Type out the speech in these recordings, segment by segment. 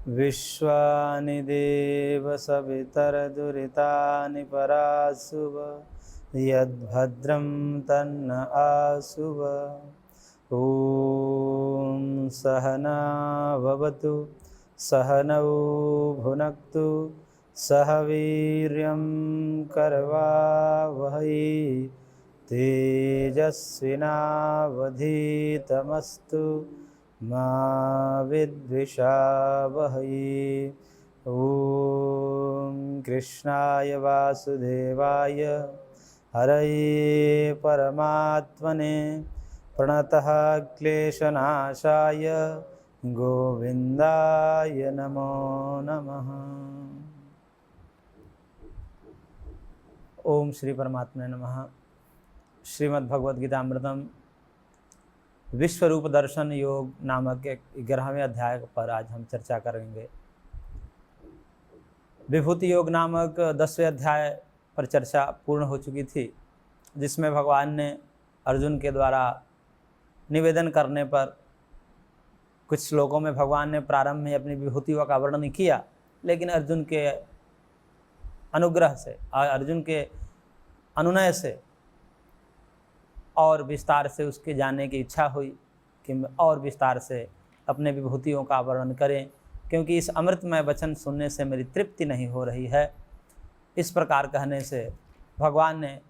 विश्वानि देव सवितरदुरितानि पराशुव यद्भद्रं तन्न आशुव। ॐ सहना भवतु सहनौ भुनक्तु सह वीर्यं करवावहै तेजस्विनावधीतमस्तु मा विद्विषावहै। ॐ कृष्णाय वासुदेवाय हरये परमात्मने प्रणतः क्लेशनाशाय गोविन्दाय नमो नमः। ओम श्री परमात्मने नमः। श्रीमद्भगवद्गीतामृतम विश्वरूप दर्शन योग नामक एक 11वें अध्याय पर आज हम चर्चा करेंगे। विभूति योग नामक 10वें अध्याय पर चर्चा पूर्ण हो चुकी थी, जिसमें भगवान ने अर्जुन के द्वारा निवेदन करने पर कुछ श्लोकों में भगवान ने प्रारंभ में अपनी विभूतियों का वर्णन किया, लेकिन अर्जुन के अनुग्रह से और अर्जुन के अनुनय से और विस्तार से उसके जानने की इच्छा हुई कि और विस्तार से अपने विभूतियों का वर्णन करें, क्योंकि इस अमृतमय वचन सुनने से मेरी तृप्ति नहीं हो रही है। इस प्रकार कहने से भगवान ने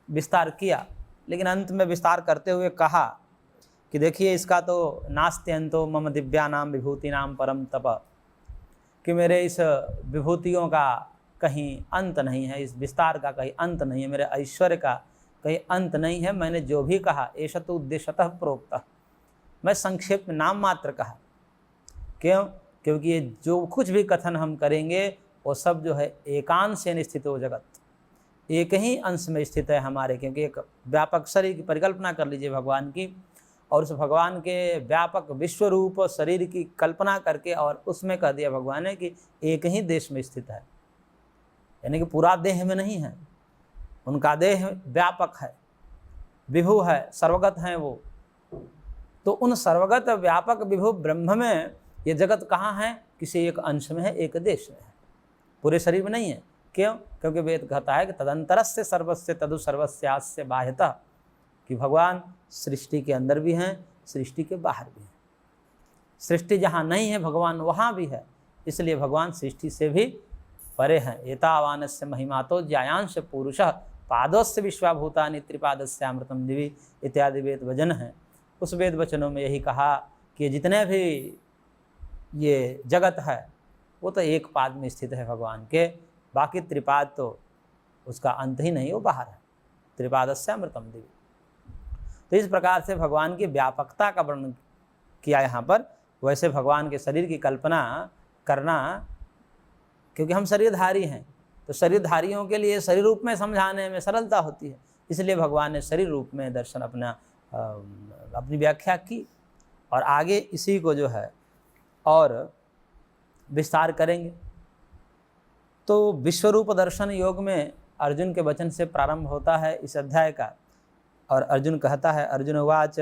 विस्तार किया, लेकिन अंत में विस्तार करते हुए कहा कि देखिए, इसका तो नास्ति अंतो मम दिव्यानाम विभूतिनाम परम तप, कि मेरे इस विभूतियों का कहीं अंत नहीं है, इस विस्तार का कहीं अंत नहीं है, मेरे ऐश्वर्य का कहीं अंत नहीं है। मैंने जो भी कहा एष तो उद्देश्यतः प्रोक्त, मैं संक्षेप में नाम मात्र कहा। क्यों? क्योंकि ये जो कुछ भी कथन हम करेंगे वो सब जो है एकांशेन स्थित हो जगत, एक ही अंश में स्थित है हमारे, क्योंकि एक व्यापक शरीर की परिकल्पना कर लीजिए भगवान की, और उस भगवान के व्यापक विश्व रूप शरीर की कल्पना करके और उसमें कह दिया भगवान ने कि एक ही देश में स्थित है, यानी कि पूरा देह में नहीं है। उनका देह व्यापक है, विभु है, सर्वगत हैं वो। तो उन सर्वगत व्यापक विभु ब्रह्म में ये जगत कहाँ है? किसी एक अंश में है, एक देश में है, पूरे शरीर में नहीं है। क्यों? क्योंकि वेद कहता है कि तदंतरस्य सर्वस्य तदु सर्वस्यास्य बाह्यतः, कि भगवान सृष्टि के अंदर भी हैं, सृष्टि के बाहर भी हैं। सृष्टि जहाँ नहीं है भगवान वहाँ भी है, इसलिए भगवान सृष्टि से भी परे हैं। एतावानस्य महिमातो ज्यायांश पुरुषः पादस्य विश्वाभूतानि त्रिपादस्यामृतम दिवि इत्यादि वेद वचन हैं। उस वेद वचनों में यही कहा कि जितने भी ये जगत है वो तो एक पाद में स्थित है भगवान के, बाकी त्रिपाद तो उसका अंत ही नहीं, वो बाहर है। त्रिपादस्यामृतम दिवि। तो इस प्रकार से भगवान की व्यापकता का वर्णन किया यहाँ पर। वैसे भगवान के शरीर की कल्पना करना, क्योंकि हम शरीरधारी हैं, तो शरीरधारियों के लिए शरीर रूप में समझाने में सरलता होती है, इसलिए भगवान ने शरीर रूप में दर्शन अपनी व्याख्या की। और आगे इसी को जो है और विस्तार करेंगे। तो विश्वरूप दर्शन योग में अर्जुन के वचन से प्रारंभ होता है इस अध्याय का, और अर्जुन कहता है, अर्जुन उवाच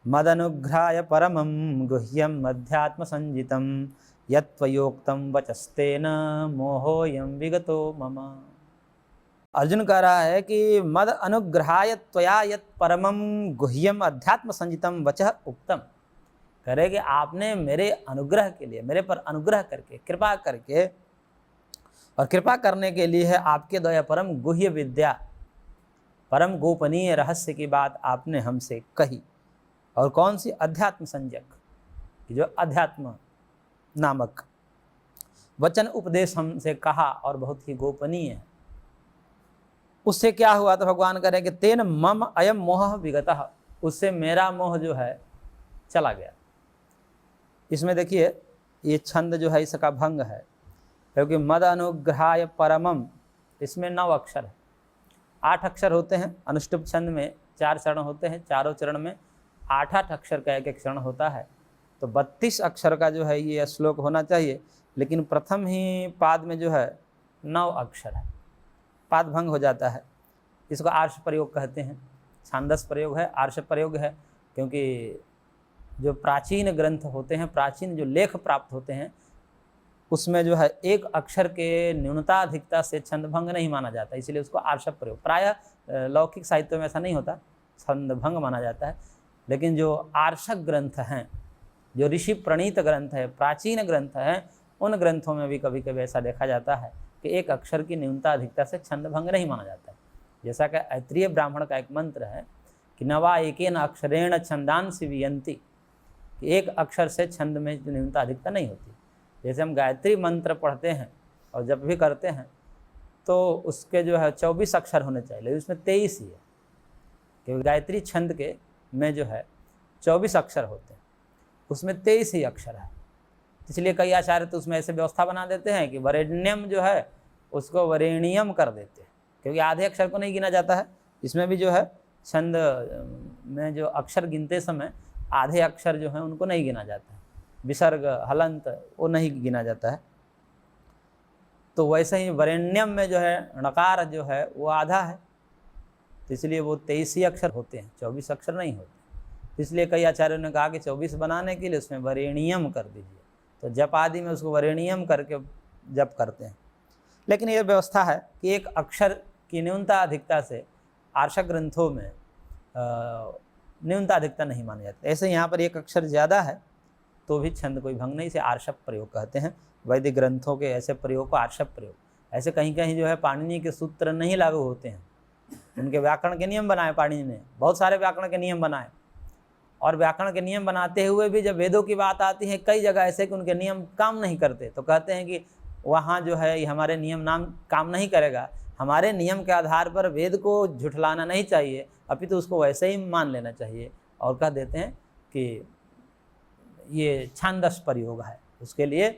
मदनुग्रहाय परमं गुह्यम अध्यात्म संजितम यत्त्वयोक्तं वचस्तेन मोहोऽयं विगतो मम। अर्जुन कह रहा है कि मद अनुग्रहाय त्वया यत् परमं गुह्यम अध्यात्म संजितम वचः उक्तम, कह रहे कि आपने मेरे अनुग्रह के लिए, मेरे पर अनुग्रह करके, कृपा करके, और कृपा करने के लिए है आपके द्वारा परम गुह्य विद्या, परम गोपनीय रहस्य की बात आपने हमसे कही। और कौन सी? अध्यात्म संज्ञक, कि जो अध्यात्म नामक वचन उपदेश हमसे कहा और बहुत ही गोपनीय है। उससे क्या हुआ? तो भगवान कह रहे कि तेन मम अयम मोह विगतः, उससे मेरा मोह जो है चला गया। इसमें देखिए ये छंद जो है इसका भंग है, क्योंकि मद अनुग्रहाय परमम, इसमें 9 अक्षर है, 8 अक्षर होते हैं। अनुष्टुप छंद में 4 चरण होते हैं, चारों चरण में 8-8 अक्षर का एक चरण होता है। तो 32 अक्षर का जो है ये श्लोक होना चाहिए, लेकिन प्रथम ही पाद में जो है 9 अक्षर है, पाद भंग हो जाता है। इसको आर्ष प्रयोग कहते हैं, छांदस प्रयोग है, आर्ष प्रयोग है, क्योंकि जो प्राचीन ग्रंथ होते हैं, प्राचीन जो लेख प्राप्त होते हैं, उसमें जो है एक अक्षर के न्यूनता अधिकता से छंदभंग नहीं माना जाता, इसलिए उसको आर्षभ प्रयोग। प्रायः लौकिक साहित्य में ऐसा नहीं होता, छंदभंग माना जाता है। लेकिन जो आर्षक ग्रंथ हैं, जो ऋषि प्रणीत ग्रंथ है, प्राचीन ग्रंथ हैं, उन ग्रंथों में भी कभी कभी ऐसा देखा जाता है कि एक अक्षर की न्यूनता अधिकता से छंदभंग नहीं माना जाता है। जैसा कि ऐत्रेय ब्राह्मण का एक मंत्र है कि नवा एकेन अक्षरेण छंदांसि वियंति, कि एक अक्षर से छंद में न्यूनता अधिकता नहीं होती। जैसे हम गायत्री मंत्र पढ़ते हैं और जब भी करते हैं तो उसके जो है 24 अक्षर होने चाहिए, लेकिन उसमें 23 ही है, क्योंकि गायत्री छंद के में जो है 24 अक्षर होते हैं, उसमें 23 ही अक्षर है। इसलिए कई आचार्य तो उसमें ऐसे व्यवस्था बना देते हैं कि वरेण्यम जो है उसको वरेणियम कर देते हैं, क्योंकि आधे अक्षर को नहीं गिना जाता है। इसमें भी जो है छंद में जो अक्षर गिनते समय आधे अक्षर जो है उनको नहीं गिना जाता है, विसर्ग हलंत वो नहीं गिना जाता है। तो वैसे ही वरेण्यम में जो है णकार जो है वो आधा है, तो इसलिए वो 23 ही अक्षर होते हैं, 24 अक्षर नहीं होते। इसलिए कई आचार्यों ने कहा कि 24 बनाने के लिए उसमें वरेणियम कर दीजिए, तो जप आदि में उसको वरेणियम करके जप करते हैं। लेकिन ये व्यवस्था है कि एक अक्षर की न्यूनता अधिकता से आर्षक ग्रंथों में न्यूनता अधिकता नहीं मानी जाती। ऐसे यहाँ पर एक अक्षर ज़्यादा है तो भी छंद कोई भंग नहीं, इसे आर्षभ प्रयोग कहते हैं। वैदिक ग्रंथों के ऐसे प्रयोग को आर्षभ प्रयोग। ऐसे कहीं कहीं जो है पाणिनि के सूत्र नहीं लागू होते हैं, उनके व्याकरण के नियम बनाए पाणिनि ने, बहुत सारे व्याकरण के नियम बनाए, और व्याकरण के नियम बनाते हुए भी जब वेदों की बात आती है कई जगह ऐसे कि उनके नियम काम नहीं करते, तो कहते हैं कि वहाँ जो है ये हमारे नियम नाम काम नहीं करेगा। हमारे नियम के आधार पर वेद को झुठलाना नहीं चाहिए, अपितु उसको वैसे ही मान लेना चाहिए, और कह देते हैं कि ये छांदस प्रयोग है। उसके लिए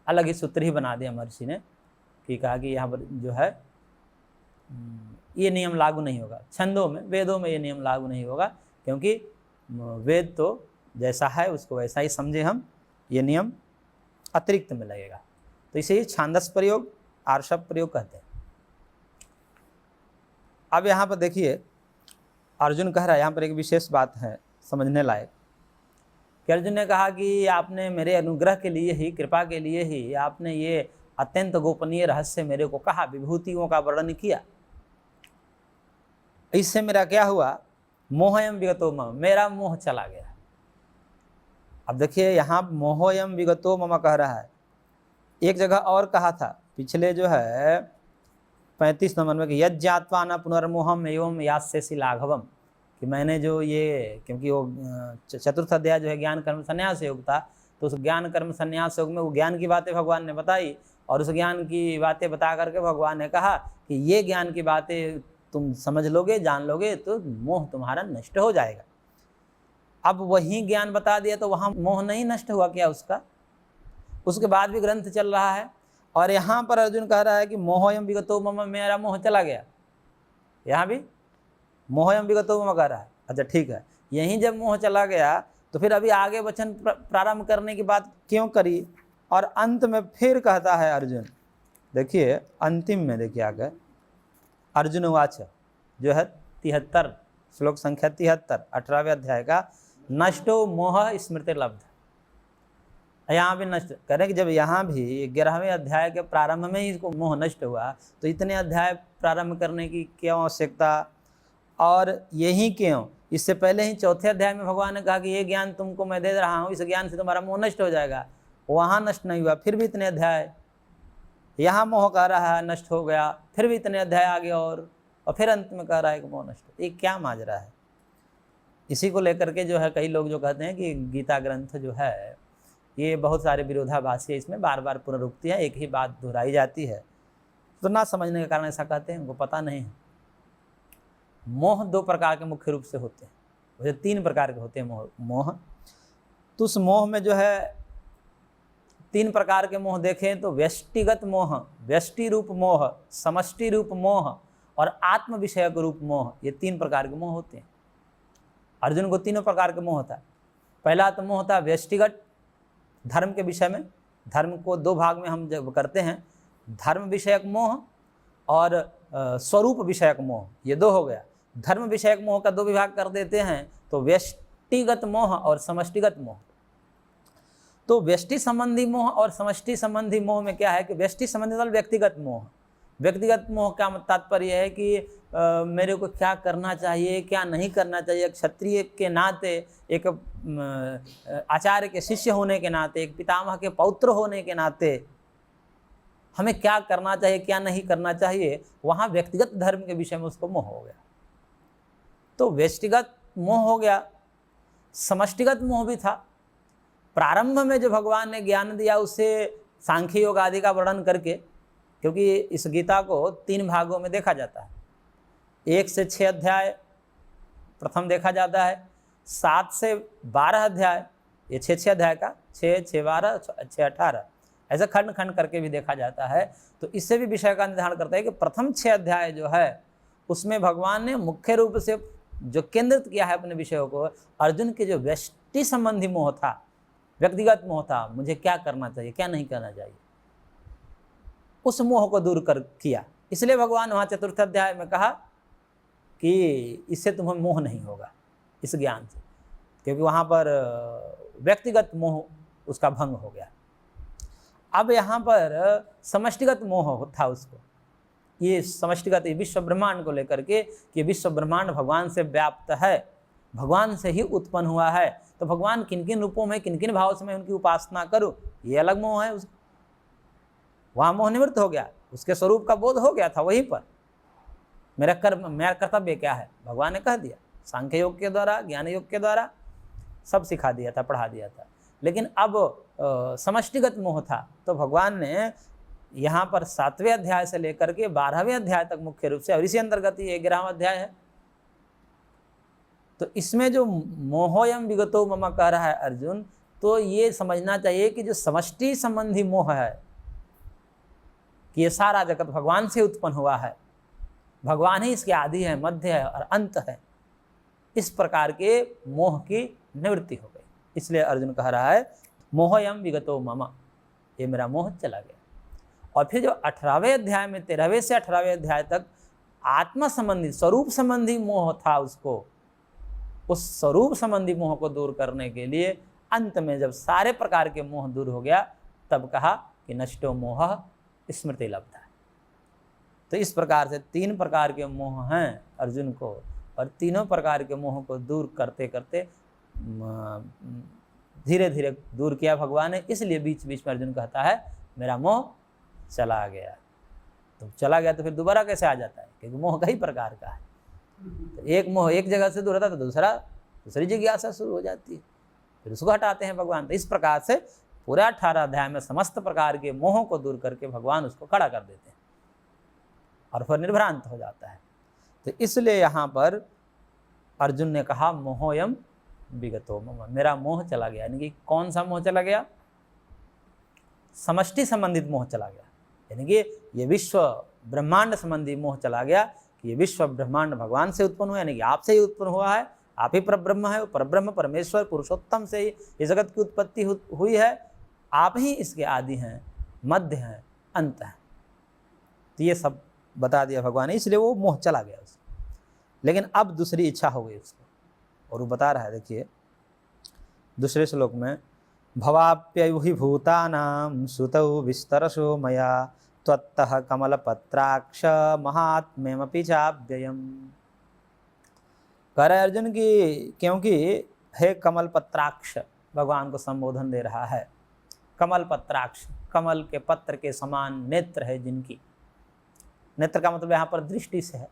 अलग ही सूत्र ही बना दिया महर्षि ने, कि कहा कि यहाँ पर जो है ये नियम लागू नहीं होगा छंदों में, वेदों में ये नियम लागू नहीं होगा, क्योंकि वेद तो जैसा है उसको वैसा ही समझे हम, ये नियम अतिरिक्त में लगेगा। तो इसे ही छांदस प्रयोग आर्षभ प्रयोग कहते हैं। अब यहाँ पर देखिए अर्जुन कह रहा है, यहाँ पर एक विशेष बात है समझने लायक, कि अर्जुन ने कहा कि आपने मेरे अनुग्रह के लिए ही, कृपा के लिए ही आपने ये अत्यंत गोपनीय रहस्य मेरे को कहा, विभूतियों का वर्णन किया, इससे मेरा क्या हुआ, मोहयम विगतो मम, मेरा मोह चला गया। अब देखिए यहाँ मोहयम विगतो मम कह रहा है, एक जगह और कहा था पिछले जो है 35 नंबर में कि यज्ञात्वा न पुनर्मोहम एवं यास्यसि लाघवम, कि मैंने जो ये, क्योंकि वो चतुर्थ अध्याय जो है ज्ञान कर्म संन्यास योग था, तो उस ज्ञान कर्म संन्यास योग में वो ज्ञान की बातें भगवान ने बताई, और उस ज्ञान की बातें बता करके भगवान ने कहा कि ये ज्ञान की बातें तुम समझ लोगे, जान लोगे तो मोह तुम्हारा नष्ट हो जाएगा। अब वही ज्ञान बता दिया तो वहाँ मोह नहीं नष्ट हुआ क्या उसका? उसके बाद भी ग्रंथ चल रहा है, और यहाँ पर अर्जुन कह रहा है कि मोहयम विगतो मम, मेरा मोह चला गया। यहाँ भी मोहयम विगतो मम कह रहा है। अच्छा ठीक है, यहीं जब मोह चला गया तो फिर अभी आगे वचन प्रारंभ करने की बात क्यों करी? और अंत में फिर कहता है अर्जुन, देखिए अंतिम में देखिए आगे अर्जुन वाच जो है 73 श्लोक संख्या 73 18वें अध्याय का, नष्टो मोह स्मृति लब्ध। यहाँ भी नष्ट करें कि जब यहाँ भी 11वें अध्याय के प्रारंभ में ही इसको मोह नष्ट हुआ, तो इतने अध्याय प्रारंभ करने की क्यों आवश्यकता? और यही क्यों, इससे पहले ही चौथे अध्याय में भगवान ने कहा कि ये ज्ञान तुमको मैं दे रहा हूँ, इस ज्ञान से तुम्हारा मोह नष्ट हो जाएगा। वहाँ नष्ट नहीं हुआ, फिर भी इतने अध्याय, यहाँ मोह कह रहा है नष्ट हो गया, फिर भी इतने अध्याय आगे और फिर अंत में कह रहा है कि मोह नष्ट। ये क्या माजरा है? इसी को लेकर के जो है कई लोग जो कहते हैं कि गीता ग्रंथ जो है ये बहुत सारे विरोधाभासी है, इसमें बार बार पुनरुक्ति है, एक ही बात दोहराई जाती है, तो ना समझने के कारण ऐसा कहते हैं, उनको पता नहीं है। मोह 2 प्रकार के मुख्य रूप से होते हैं, वैसे 3 प्रकार के होते हैं मोह। तो उस मोह में जो है 3 प्रकार के मोह देखें तो व्यष्टिगत मोह, व्यष्टि रूप मोह, समष्टि रूप मोह और आत्म विषयक रूप मोह, ये 3 प्रकार के मोह होते हैं। अर्जुन को तीनों प्रकार के मोह होता है। पहला तो मोह होता है व्यष्टिगत, धर्म के विषय में। धर्म को 2 भाग में हम जब करते हैं, धर्म विषयक मोह और स्वरूप विषयक मोह, ये 2 हो गया। धर्म विषयक मोह का 2 विभाग कर देते हैं, तो व्यष्टिगत मोह और समष्टिगत मोह। तो व्यष्टि संबंधी मोह और समष्टि संबंधी मोह में क्या है कि व्यष्टि संबंधी मतलब व्यक्तिगत मोह। व्यक्तिगत मोह का तात्पर्य है कि मेरे को क्या करना चाहिए, क्या नहीं करना चाहिए। एक क्षत्रिय के नाते, एक आचार्य के शिष्य होने के नाते, एक पितामह के पौत्र होने के नाते हमें क्या करना चाहिए, क्या नहीं करना चाहिए, वहाँ व्यक्तिगत धर्म के विषय में उसको मोह हो गया। तो व्यष्टिगत मोह हो गया, समष्टिगत मोह भी था। प्रारंभ में जो भगवान ने ज्ञान दिया उससे सांख्य योग आदि का वर्णन करके, क्योंकि इस गीता को 3 भागों में देखा जाता है। 1 से 6 अध्याय प्रथम देखा जाता है, 7 से 12 अध्याय, ये 6 अध्याय का 6, 6, 12, 6, 18 ऐसे खंड खंड करके भी देखा जाता है। तो इससे भी विषय का निर्धारण करता है कि प्रथम 6 अध्याय जो है उसमें भगवान ने मुख्य रूप से जो केंद्रित किया है अपने विषयों को, अर्जुन के जो व्यष्टि संबंधी मोह था, व्यक्तिगत मोह था, मुझे क्या करना चाहिए, क्या नहीं करना चाहिए, उस मोह को दूर कर किया। इसलिए भगवान वहाँ 4th अध्याय में कहा कि इससे तुम्हें मोह नहीं होगा, इस ज्ञान से, क्योंकि वहाँ पर व्यक्तिगत मोह उसका भंग हो गया। अब यहाँ पर समष्टिगत मोह था उसको, ये समष्टिगत विश्व ब्रह्मांड को लेकर के कि विश्व ब्रह्मांड भगवान से व्याप्त है, भगवान से ही उत्पन्न हुआ है, तो भगवान किन किन रूपों में, किन किन भाव से मैं उनकी उपासना करूं, ये अलग मोह है उसको। वहाँ मोह निवृत्त हो गया, उसके स्वरूप का बोध हो गया था। वहीं पर मेरा कर्तव्य क्या है भगवान ने कह दिया, सांख्य योग के द्वारा, ज्ञान योग के द्वारा सब सिखा दिया था, पढ़ा दिया था। लेकिन अब समष्टिगत मोह था, तो भगवान ने यहाँ पर 7वें अध्याय से लेकर के 12वें अध्याय तक मुख्य रूप से, और इसी अंतर्गत ये 11वां अध्याय है, तो इसमें जो मोहोयम विगतो मम कह रहा है अर्जुन, तो ये समझना चाहिए कि जो समष्टि संबंधी मोह है कि ये सारा जगत भगवान से उत्पन्न हुआ है, भगवान ही इसके आदि है, मध्य है और अंत है, इस प्रकार के मोह की निवृत्ति हो गई। इसलिए अर्जुन कह रहा है मोहयम विगतो मम, ये मेरा मोह चला गया। और फिर जो 18वें अध्याय में 13वें से 18वें अध्याय तक आत्मा संबंधी, स्वरूप संबंधी मोह था उसको, उस स्वरूप संबंधी मोह को दूर करने के लिए अंत में जब सारे प्रकार के मोह दूर हो गया, तब कहा कि नष्टो मोह स्मृति लब्धा। तो इस प्रकार से 3 प्रकार के मोह हैं अर्जुन को, और तीनों प्रकार के मोह को दूर करते करते धीरे धीरे दूर किया भगवान ने। इसलिए बीच बीच में अर्जुन कहता है मेरा मोह चला गया। तो चला गया तो फिर दोबारा कैसे आ जाता है, क्योंकि मोह कई प्रकार का है। तो एक मोह एक जगह से दूर होता है तो दूसरी जिज्ञासा शुरू हो जाती है, फिर उसको हटाते हैं भगवान। तो इस प्रकार से पूरा 18 अध्याय में समस्त प्रकार के मोहों को दूर करके भगवान उसको खड़ा कर देते हैं और फिर निर्भ्रांत हो जाता है। तो इसलिए यहाँ पर अर्जुन ने कहा मोहोयम विगतो मम, मेरा मोह चला गया। यानी कि कौन सा मोह चला गया? समष्टि संबंधित मोह चला गया, यानी कि ये विश्व ब्रह्मांड संबंधी मोह चला गया कि ये विश्व ब्रह्मांड भगवान से उत्पन्न हुआ, यानी कि आपसे ही उत्पन्न हुआ है, आप ही परब्रह्म है, परब्रह्म परमेश्वर पुरुषोत्तम से ही इस जगत की उत्पत्ति हुई है, आप ही इसके आदि हैं, मध्य हैं, अंत हैं। तो ये सब बता दिया भगवान ने, इसलिए वो मोह चला गया उसको। लेकिन अब दूसरी इच्छा हो गई उसको, और वो बता रहा है, देखिए दूसरे श्लोक में, भवाप्ययुहि भूतानां सुतौ विस्तरशो मया त्वत्तः कमलपत्राक्ष महात्म्यमपि चाव्ययम्। कह रहे अर्जुन की क्योंकि हे कमल पत्राक्ष, भगवान को संबोधन दे रहा है। कमल पत्राक्ष, कमल के पत्र के समान नेत्र है जिनकी, नेत्र का मतलब यहाँ पर दृष्टि से है।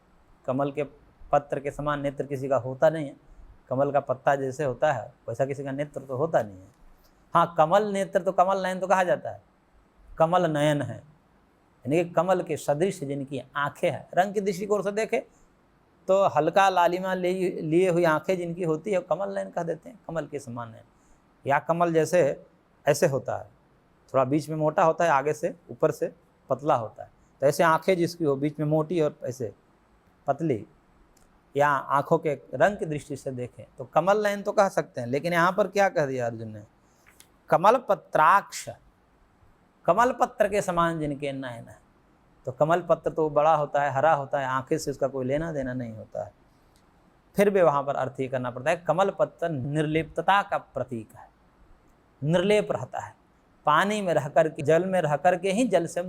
कमल के पत्र के समान नेत्र किसी का होता नहीं है। कमल का पत्ता जैसे होता है वैसा किसी का नेत्र तो होता नहीं है। हाँ, कमल नेत्र तो कमल नयन तो कहा जाता है, कमल नयन है, यानी कि कमल के सदृश जिनकी आंखें हैं। रंग की दृष्टिकोण से देखें तो हल्का लालिमा लिए हुई आंखें जिनकी होती है कमल नयन कह देते हैं, कमल के समान है। या कमल जैसे ऐसे होता है, थोड़ा बीच में मोटा होता है, आगे से ऊपर से पतला होता है, तो ऐसे आंखें जिसकी हो बीच में मोटी और ऐसे पतली, या आंखों के रंग की दृष्टि से देखें तो कमल नयन तो कह सकते हैं। लेकिन यहाँ पर क्या कह दिया अर्जुन ने? कमल पत्राक्ष, कमल पत्र के समान जिनके नयन है। तो कमल पत्र तो बड़ा होता है, हरा होता है, आंखें से उसका कोई लेना देना नहीं होता है। फिर भी वहाँ पर अर्थ ये करना पड़ता है, कमल पत्र निर्लिप्तता का प्रतीक है, निर्लेप रहता है, पानी में रह कर के, जल में रह कर के ही जल से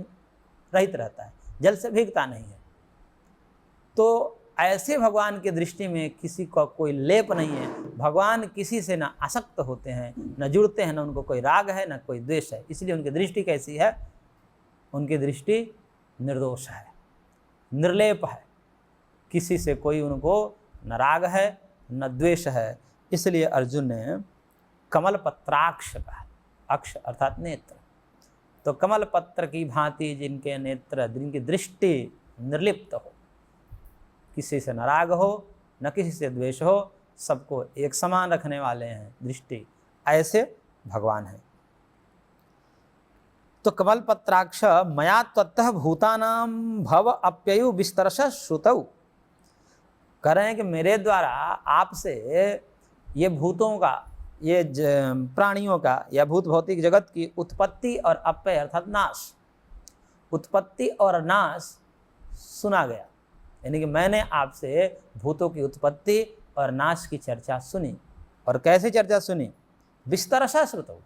रहित रहता है, जल से भीगता नहीं है। तो ऐसे भगवान की दृष्टि में किसी का कोई लेप नहीं है। भगवान किसी से ना आसक्त होते हैं, न जुड़ते हैं, न उनको कोई राग है, न कोई द्वेष है। इसलिए उनकी दृष्टि कैसी है? उनकी दृष्टि निर्दोष है, निर्लेप है, किसी से कोई उनको न राग है न द्वेष है। इसलिए अर्जुन ने कमल पत्राक्ष कहा, अक्ष अर्थात नेत्र। तो कमल पत्र की भांति जिनके नेत्र, जिनकी दृष्टि निर्लिप्त हो, किसी से न राग हो न किसी से द्वेष हो, सबको एक समान रखने वाले हैं दृष्टि, ऐसे भगवान हैं। तो कमल पत्राक्ष मया त्वत्तः भूतानां भव अप्ययु विस्तरश श्रुतौ, कह रहे हैं कि मेरे द्वारा आपसे ये भूतों का, ये प्राणियों का या भूत भौतिक जगत की उत्पत्ति और अपव्यय अर्थात नाश, उत्पत्ति और नाश सुना गया। यानी कि मैंने आपसे भूतों की उत्पत्ति और नाश की चर्चा सुनी। और कैसे चर्चा सुनी? विस्तरशा श्रुतौ,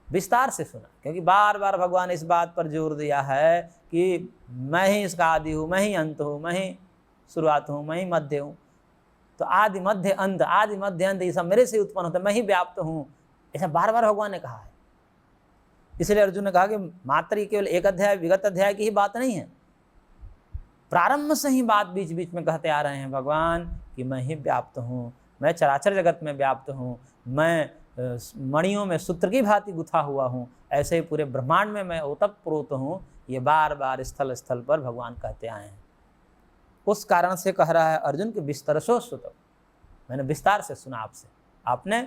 विस्तार से सुना। क्योंकि बार बार भगवान इस बात पर जोर दिया है कि मैं ही इसका आदि हूँ, मैं ही अंत हूँ, मैं ही शुरुआत हूँ, मैं ही मध्य हूँ। तो आदि मध्य अंत, आदि मध्य अंत ये सब मेरे से उत्पन्न होता है, मैं ही व्याप्त हूँ, ऐसा बार बार भगवान ने कहा है। इसलिए अर्जुन ने कहा कि मात्र ये केवल एक अध्याय, विगत अध्याय की ही बात नहीं है, प्रारंभ से ही बात बीच बीच में कहते आ रहे हैं भगवान कि मैं ही व्याप्त हूँ, मैं चराचर जगत में व्याप्त हूँ, मैं मणियों में सूत्र की भांति गुथा हुआ हूँ, ऐसे ही पूरे ब्रह्मांड में मैं ओतप्रोत हूँ। ये बार बार स्थल स्थल पर भगवान कहते आए हैं। उस कारण से कह रहा है अर्जुन के विस्तरशो श्रुतौ, मैंने विस्तार से सुना आपसे, आपने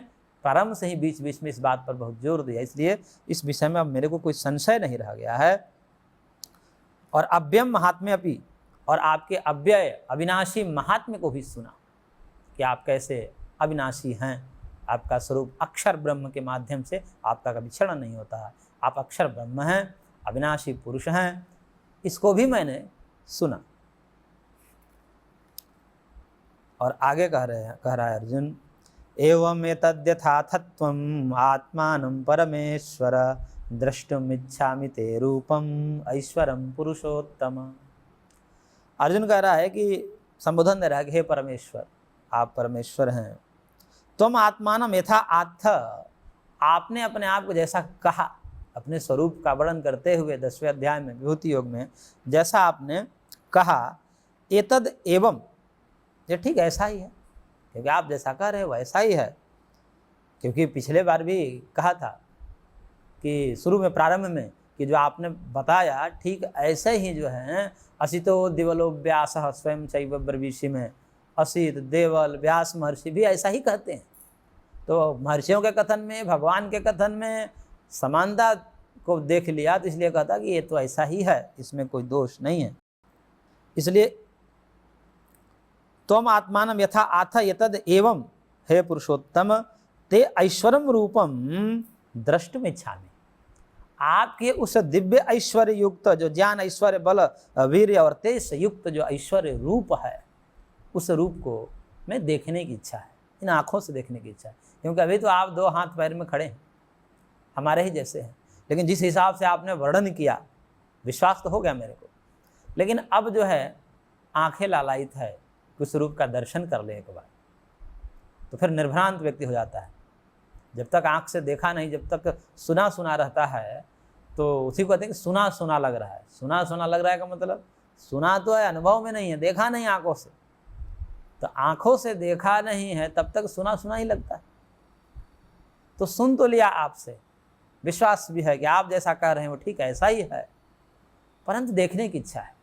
प्रारंभ से ही बीच बीच में इस बात पर बहुत जोर दिया, इसलिए इस विषय में अब मेरे को कोई संशय नहीं रह गया है। और अव्ययम महात्म्य अपि, और आपके अव्यय अविनाशी महात्म्य को भी सुना कि आप कैसे अविनाशी हैं, आपका स्वरूप अक्षर ब्रह्म के माध्यम से आपका कभी क्षरण नहीं होता है, आप अक्षर ब्रह्म हैं, अविनाशी पुरुष हैं, इसको भी मैंने सुना। और आगे कह रहा है अर्जुन, एवं एतद्यथाथत्वम् आत्मानं परमेश्वर द्रष्टुमिच्छामि ते रूपम ऐश्वरम पुरुषोत्तम। अर्जुन कह रहा है कि संबोधन दे रहा है कि हे परमेश्वर, आप परमेश्वर हैं, तुम आत्मानम यथा आत्थ, आपने अपने आप को जैसा कहा, अपने स्वरूप का वर्णन करते हुए 10वें अध्याय में विभूति योग में जैसा आपने कहा, एतद एवं, ये ठीक ऐसा ही है, क्योंकि आप जैसा कह रहे हो वैसा ही है। क्योंकि पिछले बार भी कहा था कि शुरू में प्रारंभ में कि जो आपने बताया ठीक ऐसे ही जो है, असितो दिवलो व्यास स्वयं चैव ब्रवीषि में, असित देवल व्यास महर्षि भी ऐसा ही कहते हैं। तो महर्षियों के कथन में, भगवान के कथन में समानता को देख लिया, तो इसलिए कहता कि ये तो ऐसा ही है, इसमें कोई दोष नहीं है। इसलिए त्वम आत्मानं यथा आथ यतद एवं, हे पुरुषोत्तम ते ऐश्वरम रूपम द्रष्टुमिच्छामि, आपके उस दिव्य ऐश्वर्य युक्त, जो ज्ञान ऐश्वर्य बल वीर्य और तेज से युक्त जो ऐश्वर्य रूप है, उस रूप को मैं देखने की इच्छा है, इन आँखों से देखने की इच्छा है। क्योंकि अभी तो आप दो हाथ पैर में खड़े हैं, हमारे ही जैसे हैं, लेकिन जिस हिसाब से आपने वर्णन किया विश्वास तो हो गया मेरे को, लेकिन अब जो है आँखें लालायित है, उस रूप का दर्शन कर ले एक बार, तो फिर निर्भ्रांत व्यक्ति हो जाता है। जब तक आँख से देखा नहीं, जब तक सुना सुना रहता है, तो उसी को कहते हैं कि सुना सुना लग रहा है। सुना सुना लग रहा है का मतलब सुना तो है, अनुभव में नहीं है, देखा नहीं आँखों से। तो आँखों से देखा नहीं है तब तक सुना सुना ही लगता है। तो सुन तो लिया आपसे, विश्वास भी है कि आप जैसा कह रहे हैं वो ठीक ऐसा ही है, परंतु देखने की इच्छा है।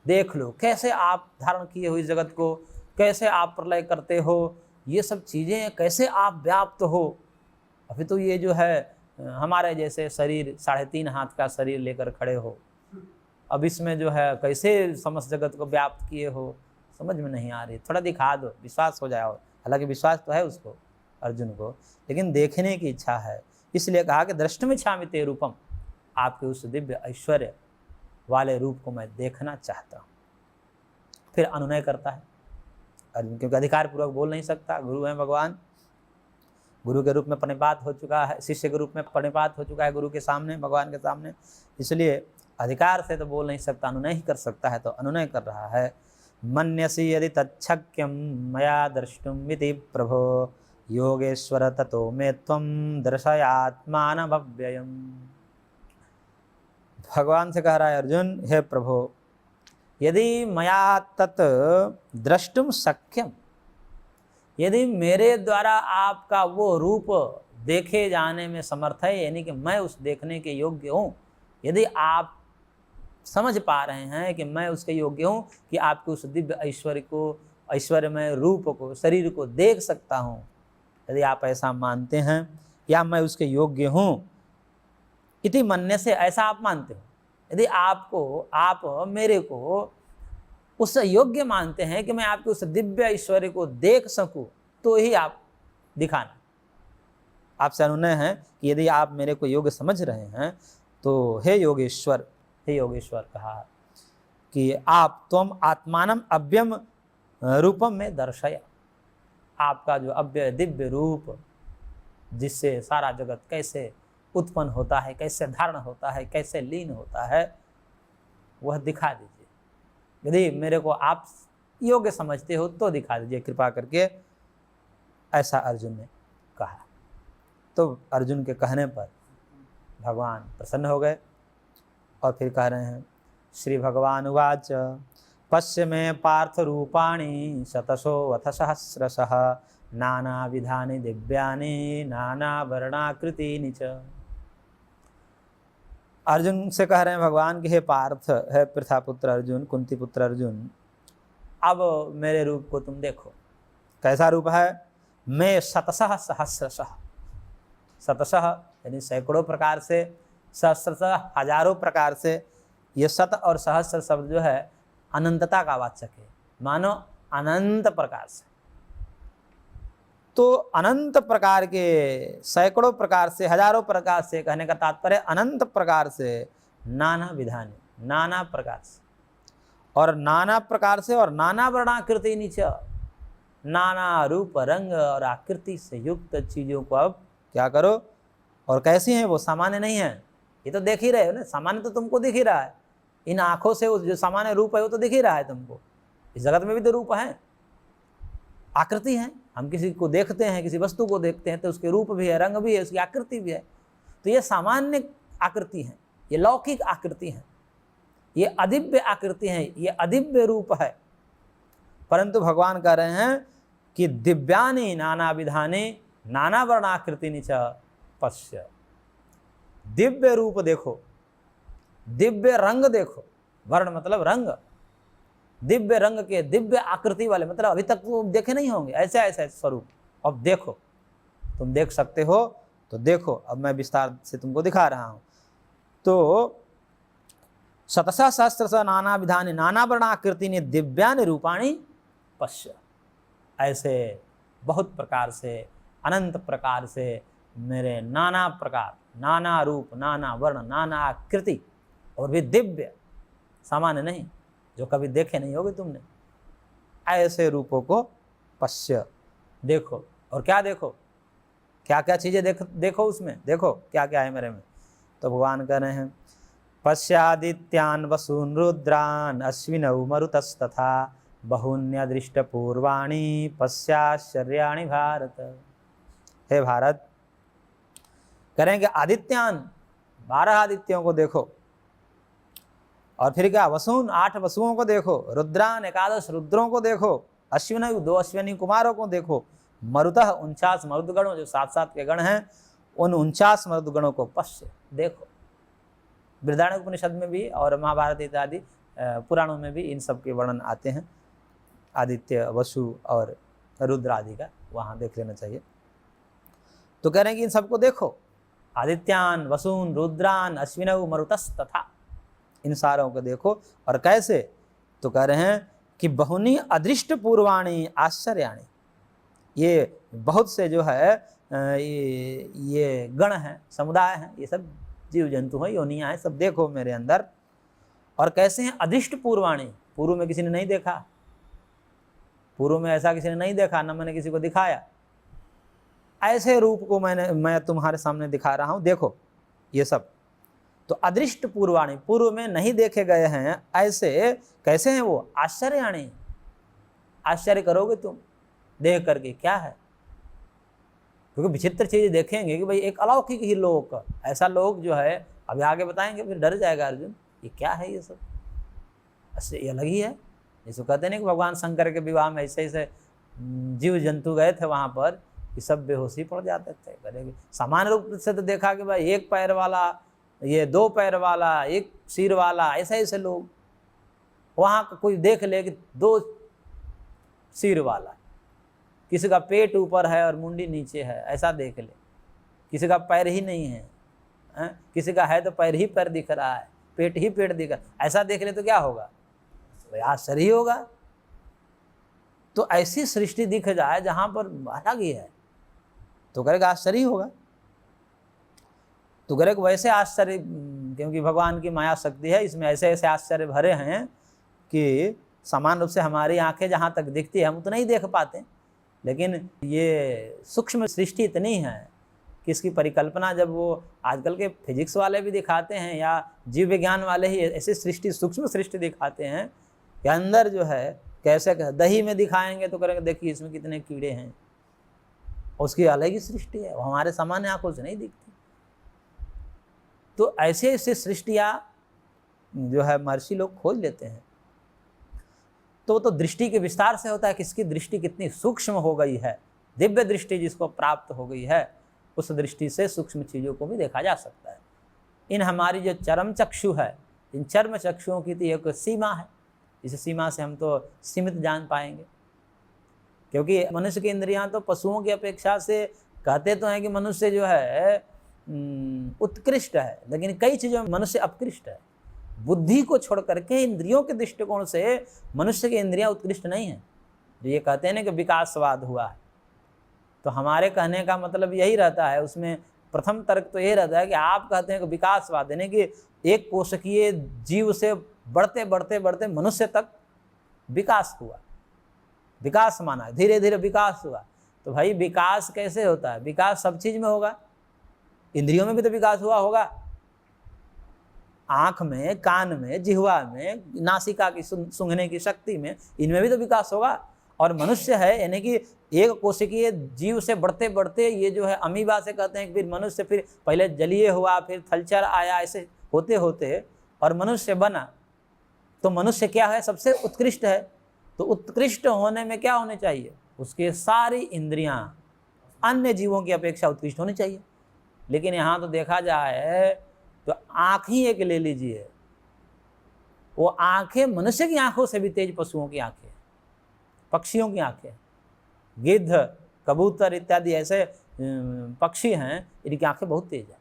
देख लो कैसे आप धारण किए हो इस जगत को, कैसे आप प्रलय करते हो, ये सब चीज़ें कैसे आप व्याप्त हो। अभी तो ये जो है हमारे जैसे शरीर, 3.5 हाथ का शरीर लेकर खड़े हो, अब इसमें जो है कैसे समस्त जगत को व्याप्त किए हो, समझ में नहीं आ रही। थोड़ा दिखा दो, विश्वास हो जाओ। हालांकि विश्वास तो है उसको, अर्जुन को, लेकिन देखने की इच्छा है। इसलिए कहा कि द्रष्टुमिच्छामि ते रूपम, आपके उस दिव्य ऐश्वर्य वाले रूप को मैं देखना चाहता हूँ। फिर अनुनय करता है अर्जुन, क्योंकि अधिकार पूर्वक बोल नहीं सकता, गुरु हैं भगवान। गुरु के रूप में प्रणिपात हो चुका है, शिष्य के रूप में प्रणिपात हो चुका है गुरु के सामने, भगवान के सामने, इसलिए अधिकार से तो बोल नहीं सकता, अनुनय ही कर सकता है, तो अनुनय कर रहा है। मन्यसि यदि तच्छक्यं मया द्रष्टुम् इति प्रभो योगेश्वर ततो मे त्वं दर्शयात्मानमव्ययम्। भगवान से कह रहा है अर्जुन, हे प्रभु, यदि मया तत् द्रष्टुम शक्यम, यदि मेरे द्वारा आपका वो रूप देखे जाने में समर्थ है, यानी कि मैं उस देखने के योग्य हूँ, यदि आप समझ पा रहे हैं कि मैं उसके योग्य हूँ कि आपके उस दिव्य ऐश्वर्य को, ऐश्वर्यमय रूप को, शरीर को देख सकता हूँ, यदि आप ऐसा मानते हैं या मैं उसके योग्य हूँ, इति मानने से, ऐसा आप मानते हो, यदि आप मेरे को उस योग्य मानते हैं कि मैं आपके उस दिव्य ऐश्वर्य को देख सकूं, तो ही आप दिखाना। आपसे अनुनय है कि यदि आप मेरे को योग्य समझ रहे हैं तो हे योगेश्वर कहा कि आप त्वम आत्मानम अव्यम रूपम में दर्शय, आपका जो अव्यय दिव्य रूप जिससे सारा जगत कैसे उत्पन्न होता है, कैसे धारण होता है, कैसे लीन होता है, वह दिखा दीजिए। यदि मेरे को आप योग्य समझते हो तो दिखा दीजिए कृपा करके, ऐसा अर्जुन ने कहा। तो अर्जुन के कहने पर भगवान प्रसन्न हो गए और फिर कह रहे हैं, श्री भगवान उवाच पश्य मे पार्थ रूपाणि शतशो अथ सहस्रशः नाना विधानि दिव्यानि नाना वर्णाकृतीनि च। अर्जुन से कह रहे हैं भगवान कि हे पार्थ, हे पृथापुत्र अर्जुन, कुंती पुत्र अर्जुन, अब मेरे रूप को तुम देखो। कैसा रूप है? मैं शतशः सहस्रशः, शतशः यानी सैकड़ों प्रकार से, सहस्रशः हजारों प्रकार से। ये शत और सहस्र शब्द जो है अनंतता का वाचक है, मानो अनंत प्रकार से। तो अनंत प्रकार के, सैकड़ों प्रकार से, हजारों प्रकार से कहने का तात्पर्य अनंत प्रकार से, नाना विधानी, नाना प्रकार से, और नाना प्रकार से, और नाना वर्णाकृति नीचे, नाना रूप रंग और आकृति से युक्त चीजों को अब क्या करो। और कैसी हैं वो? सामान्य नहीं है, ये तो देख ही रहे हो ना, सामान्य तो तुमको दिख ही रहा है, इन आंखों से जो सामान्य रूप है वो तो दिख ही रहा है तुमको। इस जगत में भी तो रूप है, आकृति है। हम किसी को देखते हैं, किसी वस्तु को देखते हैं तो उसके रूप भी है, रंग भी है, उसकी आकृति भी है। तो ये सामान्य आकृति है, ये लौकिक आकृति है, ये अदिव्य आकृति है, ये अदिव्य रूप है। परंतु भगवान कह रहे हैं कि दिव्यानि नाना विधानि नाना वर्णाकृति च पश्य, दिव्य रूप देखो, दिव्य रंग देखो, वर्ण मतलब रंग, दिव्य रंग के, दिव्य आकृति वाले, मतलब अभी तक वो देखे नहीं होंगे ऐसे ऐसे स्वरूप। अब देखो, तुम देख सकते हो तो देखो, अब मैं विस्तार से तुमको दिखा रहा हूं। तो शतशः सहस्रशः नाना विधानि नाना वर्णाकृतिनि दिव्यानि रूपाणि पश्य, ऐसे बहुत प्रकार से, अनंत प्रकार से मेरे नाना प्रकार, नाना रूप, नाना वर्ण, नाना आकृति, और भी दिव्य, सामान्य नहीं, जो कभी देखे नहीं होगे तुमने, ऐसे रूपों को पश्य, देखो। और क्या देखो? क्या क्या चीजें देखो उसमें, देखो क्या क्या है मेरे में। तो भगवान कह रहे हैं, पश्यादित्यान वसून रुद्रान अश्विनौ मरुतस्तथा बहुन्यदृष्ट पूर्वाणि पश्याश्चर्याणि भारत। हे भारत, कह रहे हैं कि आदित्यान, 12 आदित्यों को देखो, और फिर क्या, वसून, 8 वसुओं को देखो, रुद्रान, 11 रुद्रों को देखो, अश्विन, 2 अश्विनी कुमारों को देखो, मरुतः 49 मरुदगणों, जो 7-7 के गण हैं, उन 49 मरुदगणों को पश्य, देखो। बृहदारण्यक उपनिषद में भी और महाभारत इत्यादि पुराणों में भी इन सब के वर्णन आते हैं, आदित्य, वसु और रुद्र आदि का, वहाँ देख लेना चाहिए। तो कह रहे हैं कि इन सबको देखो, आदित्यान वसून रुद्रान अश्विनौ मरुतस्तथा, इन सारों को देखो। और कैसे? तो कह रहे हैं कि बहुनी अदृष्ट पूर्वाणी आश्चर्याणी, ये बहुत से जो है ये गण हैं, समुदाय हैं, ये सब जीव जंतु हैं, योनियाँ हैं, सब देखो मेरे अंदर। और कैसे हैं? अदृष्ट पूर्वाणी, पूर्व में किसी ने नहीं देखा, पूर्व में ऐसा किसी ने नहीं देखा, न मैंने किसी को दिखाया। ऐसे रूप को मैं तुम्हारे सामने दिखा रहा हूँ, देखो ये सब। तो अदृष्ट पूर्वाणी, पूर्व में नहीं देखे गए हैं ऐसे, कैसे हैं वो? आश्चर्याणी, आश्चर्य करोगे तुम देख करके, क्या है? क्योंकि विचित्र चीज़ देखेंगे कि भाई एक अलौकिक ही लोक, ऐसा लोक जो है, अभी आगे बताएंगे, फिर डर जाएगा अर्जुन, ये क्या है ये सब, ऐसे ये अलग ही है। जैसे कहते नहीं कि भगवान शंकर के विवाह में ऐसे ऐसे जीव जंतु गए थे वहाँ पर कि सब बेहोशी पड़ जाते थे। करेंगे सामान्य रूप से तो देखा कि भाई एक पैर वाला, ये दो पैर वाला, एक सिर वाला, ऐसे ऐसे लोग। वहाँ कोई देख ले कि दो सिर वाला, किसी का पेट ऊपर है और मुंडी नीचे है, ऐसा देख ले। किसी का पैर ही नहीं है, किसी का है तो पैर ही पैर दिख रहा है, पेट ही पेट दिख रहा है, ऐसा देख ले तो क्या होगा? भाई आश्चर्य ही होगा। तो ऐसी सृष्टि दिख जाए जहाँ पर अलग ही है, तो करेगा आश्चर्य ही होगा। तो करेगा वैसे आश्चर्य, क्योंकि भगवान की माया शक्ति है, इसमें ऐसे ऐसे आश्चर्य भरे हैं कि समान रूप से हमारी आंखें जहाँ तक दिखती है हम उतना ही देख पाते हैं, लेकिन ये सूक्ष्म सृष्टि इतनी है कि इसकी परिकल्पना जब वो आजकल के फिजिक्स वाले भी दिखाते हैं या जीव विज्ञान वाले ही ऐसी सृष्टि, सूक्ष्म सृष्टि दिखाते हैं कि अंदर जो है कैसे दही में दिखाएंगे तो करेंगे देखिए इसमें कितने कीड़े हैं, उसकी अलग ही सृष्टि है, वो हमारे सामान्य आंखों से नहीं दिखती। तो ऐसे ऐसे सृष्टियाँ जो है महर्षि लोग खोज लेते हैं। तो दृष्टि के विस्तार से होता है, किसकी दृष्टि कितनी सूक्ष्म हो गई है, दिव्य दृष्टि जिसको प्राप्त हो गई है, उस दृष्टि से सूक्ष्म चीज़ों को भी देखा जा सकता है। इन हमारी जो चरम चक्षु है, इन चर्म चक्षुओं की तो एक सीमा है, इस सीमा से हम तो सीमित जान पाएंगे। क्योंकि मनुष्य की इंद्रियां तो पशुओं की अपेक्षा से कहते तो हैं कि मनुष्य जो है उत्कृष्ट है, लेकिन कई चीज़ों में मनुष्य अपकृष्ट है। बुद्धि को छोड़ करके इंद्रियों के दृष्टिकोण से मनुष्य की इंद्रियां उत्कृष्ट नहीं है। जो ये कहते हैं ना कि विकासवाद हुआ है, तो हमारे कहने का मतलब यही रहता है, उसमें प्रथम तर्क तो ये रहता है कि आप कहते हैं कि विकासवाद, यानी कि एक कोशिकीय जीव से बढ़ते बढ़ते बढ़ते मनुष्य तक विकास हुआ, विकास माना, धीरे धीरे विकास हुआ। तो भाई विकास कैसे होता है? विकास सब चीज़ में होगा, इंद्रियों में भी तो विकास हुआ होगा, आँख में, कान में, जिह्वा में, नासिका की सूंघने की शक्ति में, इनमें भी तो विकास होगा। और मनुष्य है यानी कि एक कोशिकीय जीव से बढ़ते बढ़ते ये जो है अमीबा से कहते हैं, फिर मनुष्य, फिर पहले जलीय हुआ, फिर थलचर आया, ऐसे होते होते और मनुष्य बना। तो मनुष्य क्या है? सबसे उत्कृष्ट है। तो उत्कृष्ट होने में क्या होने चाहिए? उसके सारी इंद्रियां अन्य जीवों की अपेक्षा उत्कृष्ट होनी चाहिए। लेकिन यहाँ तो देखा जाए तो आँख ही एक ले लीजिए, वो आँखें मनुष्य की आँखों से भी तेज पशुओं की आँखें, पक्षियों की आँखें, गिद्ध, कबूतर इत्यादि ऐसे पक्षी हैं, इनकी आँखें बहुत तेज हैं।